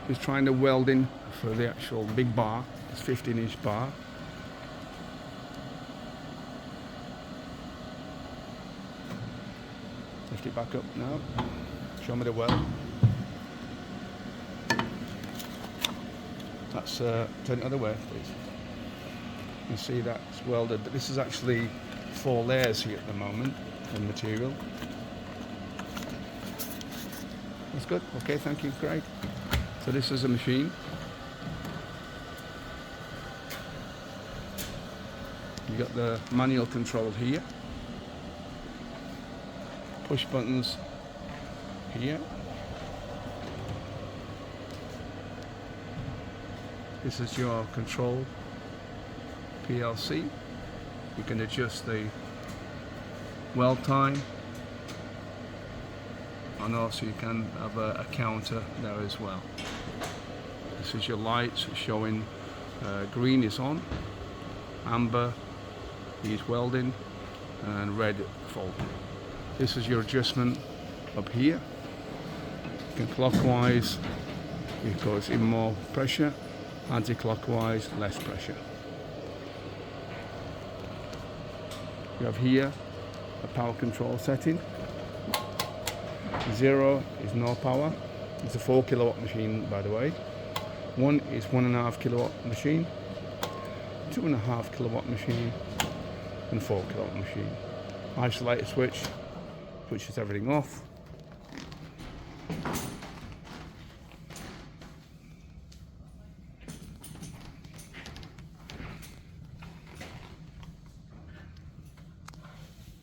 is trying to weld in for the actual big bar. It's 15-inch bar. Lift it back up now. Show me the weld. That's turn it other way, please. You can see that's welded, but this is actually 4 layers here at the moment of material. That's good. Okay, thank you. Great. So this is a machine. You got the manual control here. Push buttons here. This is your control PLC. You can adjust the weld time, and also you can have a counter there as well. This is your lights showing green is on, amber is welding, and red fault. This is your adjustment up here. You can clockwise, it goes in more pressure, anti-clockwise, less pressure. You have here a power control setting. 0 is no power. It's a 4 kilowatt machine, by the way. 1 is 1.5 kilowatt machine, 2.5 kilowatt machine, and 4 kilowatt machine. Isolator switch switches everything off.